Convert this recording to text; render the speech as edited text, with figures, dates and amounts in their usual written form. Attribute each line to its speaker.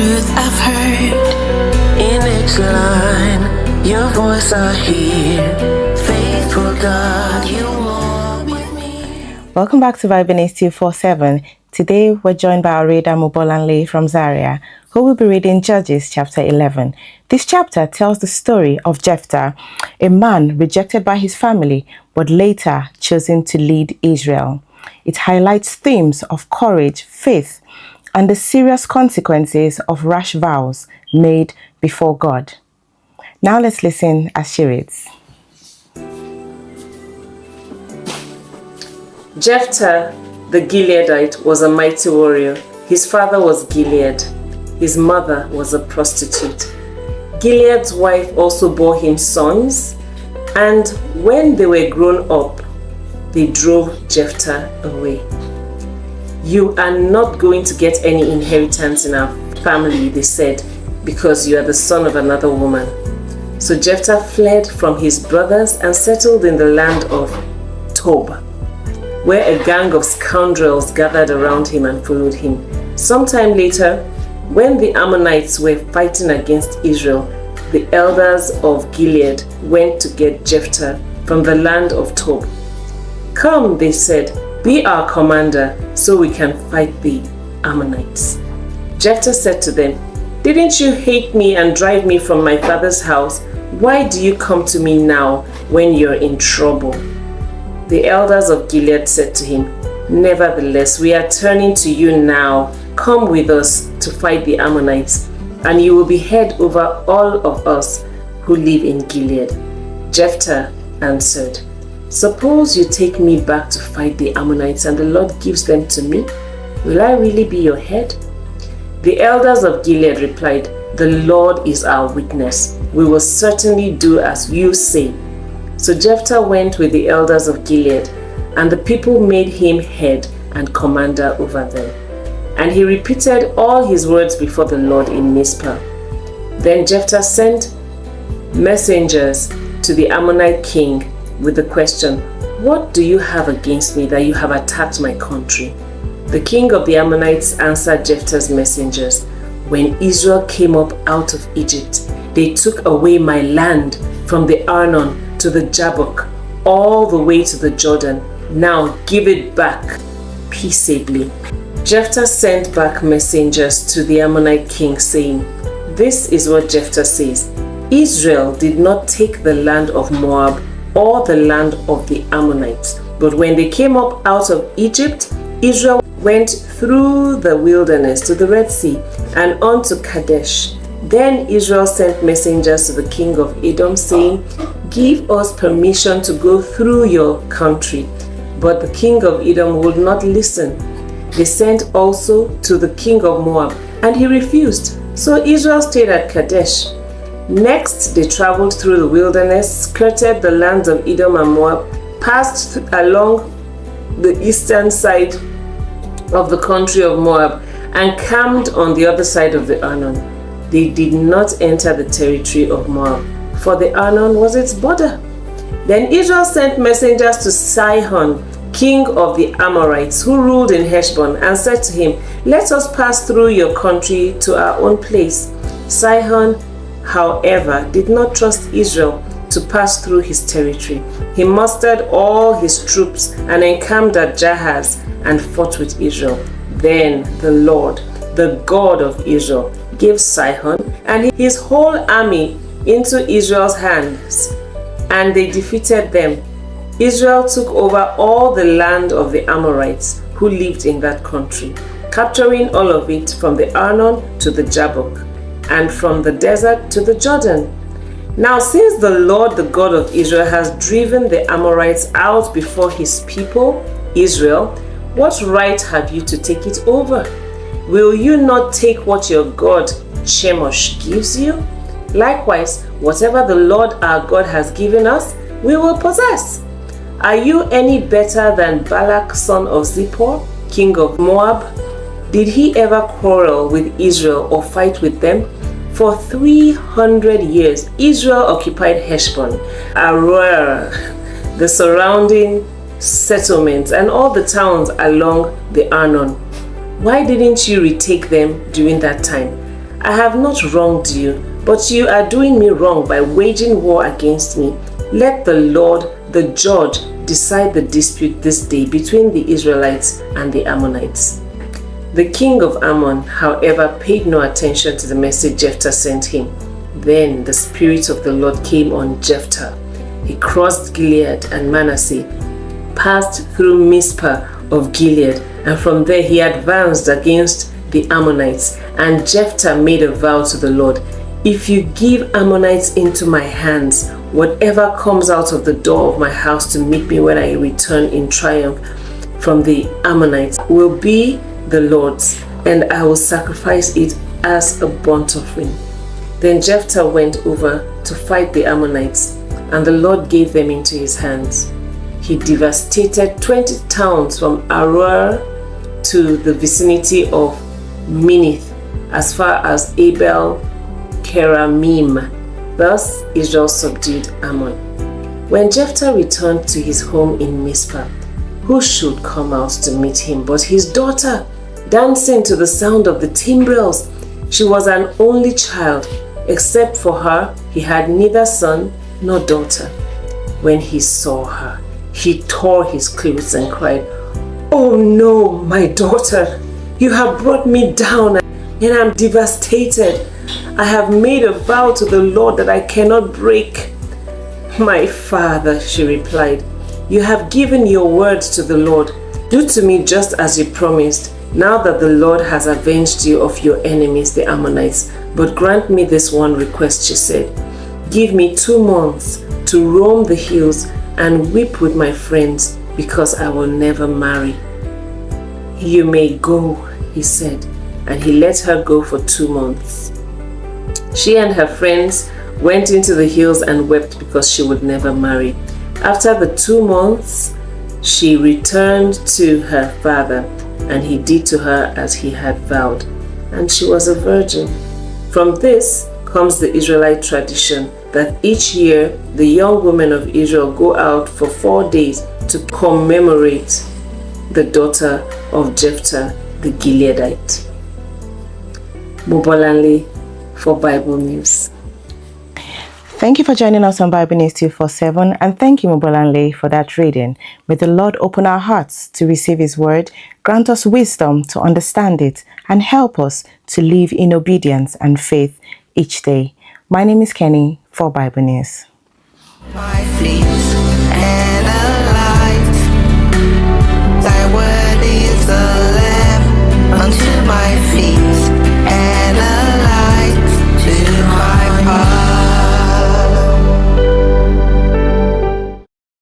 Speaker 1: truth I've heard. In each line, your voice I hear. Faithful God, you walk with me.
Speaker 2: Welcome back to Vibinese 247. Today we're joined by our reader Mubolanle from Zaria, who will be reading Judges chapter 11. This chapter tells the story of Jephthah, a man rejected by his family but later chosen to lead Israel. It highlights themes of courage, faith, and the serious consequences of rash vows made before God. Now let's listen as she reads.
Speaker 3: Jephthah the Gileadite was a mighty warrior. His father was Gilead. His mother was a prostitute. Gilead's wife also bore him sons, and when they were grown up, they drove Jephthah away. "You are not going to get any inheritance in our family," they said, "because you are the son of another woman." So Jephthah fled from his brothers and settled in the land of Tob, where a gang of scoundrels gathered around him and followed him. Sometime later, when the Ammonites were fighting against Israel, the elders of Gilead went to get Jephthah from the land of Tob. "Come," they said, "be our commander so we can fight the Ammonites." Jephthah said to them, "Didn't you hate me and drive me from my father's house? Why do you come to me now when you're in trouble?" The elders of Gilead said to him, "Nevertheless, we are turning to you now. Come with us to fight the Ammonites, and you will be head over all of us who live in Gilead." Jephthah answered, "Suppose you take me back to fight the Ammonites and the Lord gives them to me. Will I really be your head?" The elders of Gilead replied, "The Lord is our witness. We will certainly do as you say." So Jephthah went with the elders of Gilead, and the people made him head and commander over them. And he repeated all his words before the Lord in Mizpah. Then Jephthah sent messengers to the Ammonite king with the question, "What do you have against me that you have attacked my country?" The king of the Ammonites answered Jephthah's messengers, "When Israel came up out of Egypt, they took away my land from the Arnon to the Jabbok, all the way to the Jordan. Now give it back peaceably." Jephthah sent back messengers to the Ammonite king saying, "This is what Jephthah says. Israel did not take the land of Moab or the land of the Ammonites, but when they came up out of Egypt, Israel went through the wilderness to the Red Sea and on to Kadesh. Then Israel sent messengers to the king of Edom saying, 'Give us permission to go through your country.' But the king of Edom would not listen. They sent also to the king of Moab, and he refused. So Israel stayed at Kadesh. Next, they traveled through the wilderness, skirted the lands of Edom and Moab, passed along the eastern side of the country of Moab, and camped on the other side of the Arnon. They did not enter the territory of Moab, for the Arnon was its border. Then Israel sent messengers to Sihon, king of the Amorites, who ruled in Heshbon, and said to him, "Let us pass through your country to our own place." Sihon, however, did not trust Israel to pass through his territory. He mustered all his troops and encamped at Jahaz and fought with Israel. Then the Lord, the God of Israel, gave Sihon and his whole army into Israel's hands, and they defeated them. Israel took over all the land of the Amorites who lived in that country, capturing all of it from the Arnon to the Jabbok, and from the desert to the Jordan. Now, since the Lord, the God of Israel, has driven the Amorites out before his people, Israel, what right have you to take it over? Will you not take what your God Chemosh gives you? Likewise, whatever the Lord our God has given us, we will possess. Are you any better than Balak, son of Zippor, king of Moab? Did he ever quarrel with Israel or fight with them? For 300 years, Israel occupied Heshbon, Aroer, the surrounding settlements, and all the towns along the Arnon. Why didn't you retake them during that time? I have not wronged you, but you are doing me wrong by waging war against me. Let the Lord, the judge, decide the dispute this day between the Israelites and the Ammonites." The king of Ammon, however, paid no attention to the message Jephthah sent him. Then the Spirit of the Lord came on Jephthah. He crossed Gilead and Manasseh, passed through Mizpah of Gilead, and from there he advanced against the Ammonites. And Jephthah made a vow to the Lord, "If you give Ammonites into my hands, whatever comes out of the door of my house to meet me when I return in triumph from the Ammonites will be the Lord's, and I will sacrifice it as a burnt offering." Then Jephthah went over to fight the Ammonites, and the Lord gave them into his hands. He devastated 20 towns from Aroer to the vicinity of Minnith, as far as Abel Keramim. Thus Israel subdued Ammon. When Jephthah returned to his home in Mizpah, who should come out to meet him but his daughter, dancing to the sound of the timbrels? She was an only child. Except for her, he had neither son nor daughter. When he saw her, he tore his clothes and cried, "Oh no, my daughter, you have brought me down and I'm devastated. I have made a vow to the Lord that I cannot break." "My father," she replied, "you have given your word to the Lord. Do to me just as you promised, now that the Lord has avenged you of your enemies, the Ammonites. But grant me this one request," she said. "Give me 2 months to roam the hills and weep with my friends, because I will never marry." "You may go," he said, and he let her go for 2 months. She and her friends went into the hills and wept because she would never marry. After the 2 months, she returned to her father, and he did to her as he had vowed, and she was a virgin. From this comes the Israelite tradition that each year the young women of Israel go out for 4 days to commemorate the daughter of Jephthah the Gileadite. Mobolanle for Bible News.
Speaker 2: Thank you for joining us on Bible News 247, and thank you, Mobolanle, for that reading. May the Lord open our hearts to receive His word, grant us wisdom to understand it, and help us to live in obedience and faith each day. My name is Kenny for Bible News.
Speaker 1: My feet and